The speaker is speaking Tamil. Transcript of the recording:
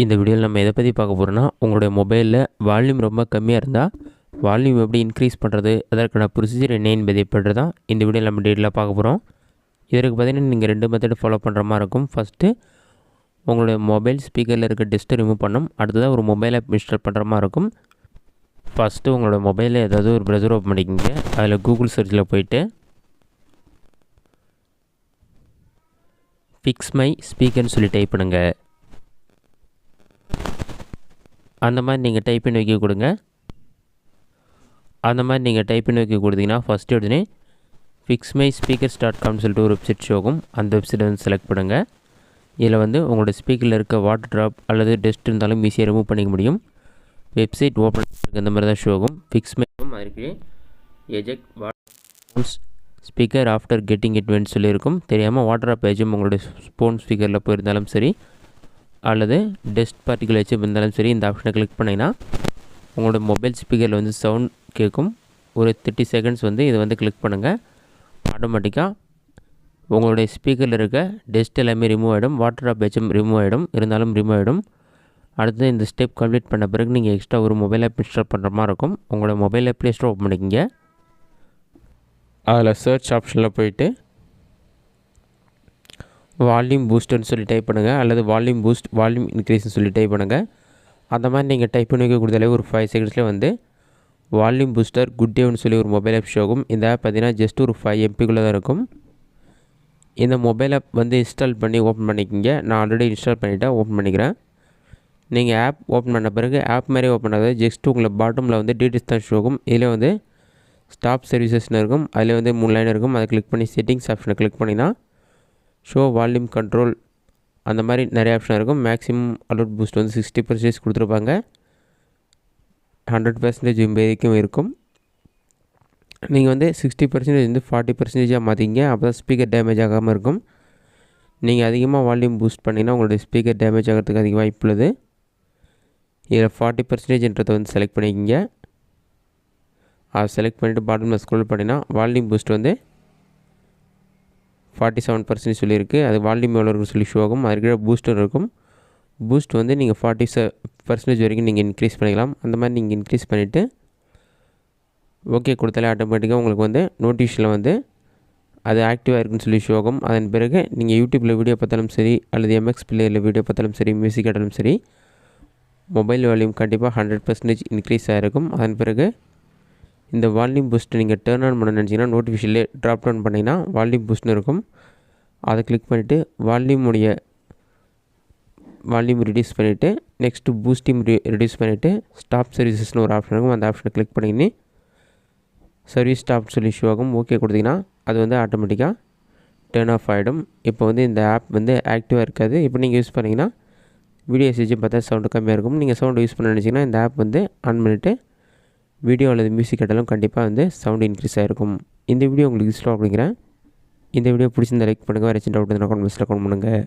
இந்த வீடியோவில் நம்ம எதை பற்றி பார்க்க போகிறோன்னா, உங்களுடைய மொபைலில் வால்யூம் ரொம்ப கம்மியாக இருந்தால் வால்யூம் எப்படி இன்க்ரீஸ் பண்ணுறது, அதற்கான ப்ரொசீஜர் என்ன என்பதை பற்றி தான் இந்த வீடியோவில் நம்ம டீட்டெயிலாக பார்க்க போகிறோம். இதற்கு பார்த்தீங்கன்னா நீங்கள் 2 மெத்தட் ஃபாலோ பண்ணுற மாதிரி இருக்கும். ஃபஸ்ட்டு உங்களுடைய மொபைல் ஸ்பீக்கரில் இருக்க டெஸ்ட்டை ரிமூவ் பண்ணணும். அடுத்ததாக ஒரு மொபைல் ஆப் இன்ஸ்டால் பண்ணுற மாதிரி இருக்கும். ஃபஸ்ட்டு உங்களோட மொபைலில் ஏதாவது ஒரு ப்ரௌசர் ஓப்பன் பண்ணிக்கோங்க. அதில் கூகுள் சர்ச்சில் போயிட்டு ஃபிக்ஸ் மை ஸ்பீக்கர்னு சொல்லி டைப் பண்ணுங்கள். அந்த மாதிரி நீங்கள் டைப் பண்ணி வைக்க கொடுங்க. அந்த மாதிரி நீங்கள் டைப் பண்ணி வைக்க கொடுத்தீங்கன்னா ஃபஸ்ட்டு உடனே fixmyspeakers.com சொல்லிட்டு ஒரு வெப்சைட் ஷோகும். அந்த வெப்சைட்டை வந்து செலக்ட் பண்ணுங்கள். இதில் வந்து உங்களோட ஸ்பீக்கரில் இருக்க வாட்டர் ட்ராப் அல்லது டஸ்ட் இருந்தாலும் ஈஸியாக ரிமூவ் பண்ணிக்க முடியும். வெப்சைட் ஓப்பன் பண்ணுறதுக்கு இந்த மாதிரி தான் ஷோகும். ஃபிக்ஸ்மைக்கும் அதுக்கு eject water speaker after getting it went சொல்லியிருக்கும். தெரியாமல் வாட்டர் ட்ராப் ஏஜும் உங்களுடைய ஸ்போன் ஸ்பீக்கரில் போயிருந்தாலும் சரி அல்லது டஸ்ட் பார்ட்டிகல் வச்சு இருந்தாலும் சரி, இந்த ஆப்ஷனை கிளிக் பண்ணிங்கன்னா உங்களோட மொபைல் ஸ்பீக்கரில் வந்து சவுண்ட் கேட்கும். ஒரு 30 செகண்ட்ஸ் வந்து இதை வந்து கிளிக் பண்ணுங்கள். ஆட்டோமேட்டிக்காக உங்களுடைய ஸ்பீக்கரில் இருக்க டஸ்ட் எல்லாமே ரிமூவ் ஆகிடும். வாட்டர் ட்ராப் ஏச்சும் ரிமூவ் ஆகிடும். அடுத்து இந்த ஸ்டெப் கம்ப்ளீட் பண்ண பிறகு நீங்கள் எக்ஸ்ட்ரா ஒரு மொபைல் ஆப் இன்ஸ்டால் பண்ணுற மாதிரி இருக்கும். உங்களோட mobile app play store open பண்ணிக்கிங்க. அதில் சர்ச் ஆப்ஷனில் போயிட்டு வால்யூம் பூஸ்டர்னு சொல்லி டைப் பண்ணுங்கள், அல்லது வால்யூம் இன்க்ரீஸ்னு சொல்லி டைப் பண்ணுங்கள். அந்த மாதிரி நீங்கள் டைப் பண்ணி வைக்க கொடுத்தாலே ஒரு 5 செகண்ட்ஸில் வந்து வால்யூம் பூஸ்டர் குட் டேவ்னு சொல்லி ஒரு மொபைல் ஆப் ஷோகும். இந்த ஆப் பார்த்தீங்கன்னா ஜஸ்ட் ஒரு 5 MB தான் இருக்கும். இந்த மொபைல் ஆப் வந்து இன்ஸ்டால் பண்ணி ஓப்பன் பண்ணிக்கிங்க. நான் ஆல்ரெடி இன்ஸ்டால் பண்ணிவிட்டேன், ஓப்பன் பண்ணிக்கிறேன். நீங்கள் ஆப் ஓப்பன் பண்ண பிறகு ஆப் மாதிரி ஓப்பன் ஆகாது. ஜஸ்ட் உங்களை பாட்டமில் வந்து டீட்டெயில்ஸ் தான் ஷோகும். இதில் வந்து ஸ்டாப் சர்வீசஸ்னு இருக்கும். அதில் வந்து 3 லைன் இருக்கும். அதை கிளிக் பண்ணி செட்டிங்ஸ் ஆப்ஷனை கிளிக் பண்ணிங்கன்னா ஷோ வால்யூம் கண்ட்ரோல் அந்த மாதிரி நிறைய ஆப்ஷன் இருக்கும். மேக்ஸிமம் அலர்ட் பூஸ்ட் வந்து 60% கொடுத்துருப்பாங்க. 100% வரைக்கும் இருக்கும். நீங்கள் வந்து 60% வந்து 40% மாற்றிங்க. அப்போ தான் ஸ்பீக்கர் டேமேஜ் ஆகாமல் இருக்கும். நீங்கள் அதிகமாக வால்யூம் பூஸ்ட் பண்ணிங்கன்னா உங்களுடைய ஸ்பீக்கர் டேமேஜ் ஆகிறதுக்கு அதிக வாய்ப்பு உள்ளது. இதில் 40%ன்றதை வந்து செலக்ட் பண்ணிக்கிங்க. அதை செலக்ட் பண்ணிவிட்டு பாட்டமில் ஸ்க்ரோல் பண்ணிங்கன்னா வால்யூம் பூஸ்ட் வந்து 47% சொல்லியிருக்கு. அது வால்யூம் எவ்வளோ இருக்குன்னு சொல்லி ஷோ ஆகும். அதுக்கு பூஸ்டர் இருக்கும். பூஸ்ட் வந்து நீங்கள் 40% வரைக்கும் நீங்கள் இன்க்ரீஸ் பண்ணிக்கலாம். அந்த மாதிரி நீங்கள் இன்க்ரீஸ் பண்ணிவிட்டு ஓகே கொடுத்தாலே ஆட்டோமேட்டிக்காக உங்களுக்கு வந்து நோட்டிஃபிகேஷனில் வந்து அது ஆக்டிவாக இருக்குன்னு சொல்லி ஷோ ஆகும். அதன் பிறகு நீங்கள் யூடியூப்பில் வீடியோ பார்த்தாலும் சரி அல்லது MX பிளேயரில் வீடியோ பார்த்தாலும் சரி, மியூசிக் கேட்டாலும் சரி, மொபைல் வால்யூம் கண்டிப்பாக 100% இன்க்ரீஸ் ஆகிருக்கும். அதன் பிறகு இந்த வால்யூம் பூஸ்ட்டை நீங்கள் டர்ன் ஆன் பண்ண நினச்சிங்கன்னா நோட்டிஃபிகேஷன்லேயே ட்ராப் டவுன் பண்ணிங்கன்னா வால்யூம் பூஸ்ட்னு இருக்கும். அதை கிளிக் பண்ணிவிட்டு வால்யூம் ரிடியூஸ் பண்ணிவிட்டு நெக்ஸ்ட்டு பூஸ்டிங் ரிடியூஸ் பண்ணிவிட்டு ஸ்டாப் சர்வீசஸ்னு ஒரு ஆப்ஷன் இருக்கும். அந்த ஆப்ஷனை கிளிக் பண்ணிங்கன்னா சர்வீஸ் ஸ்டாப் சொல்லி ஷோ ஆகும். ஓகே கொடுத்தீங்கன்னா அது வந்து ஆட்டோமேட்டிக்காக டர்ன் ஆஃப் ஆகிடும். இப்போ வந்து இந்த ஆப் வந்து ஆக்டிவாக இருக்காது. இப்போ நீங்கள் யூஸ் பண்ணிங்கன்னா வீடியோ எஸ்ஹெச் பார்த்தா சவுண்டு கம்மியாக இருக்கும். நீங்கள் சவுண்டு யூஸ் பண்ண நினச்சிங்கன்னா இந்த ஆப் வந்து ஆன் பண்ணிவிட்டு வீடியோ அல்லது மியூசிக் கேட்டாலும் கண்டிப்பாக வந்து சவுண்ட் இன்க்ரீஸ் ஆகிருக்கும். இந்த வீடியோ உங்களுக்கு யூஸ்ஃபுல்லாக அப்படிங்கிறேன். இந்த வீடியோ பிடிச்சிருந்தா லைக் பண்ணுங்கள். வேறு சின்ன டவுட் இருந்தால் கமெண்ட் பாக்ஸில் கமெண்ட் பண்ணுங்கள்.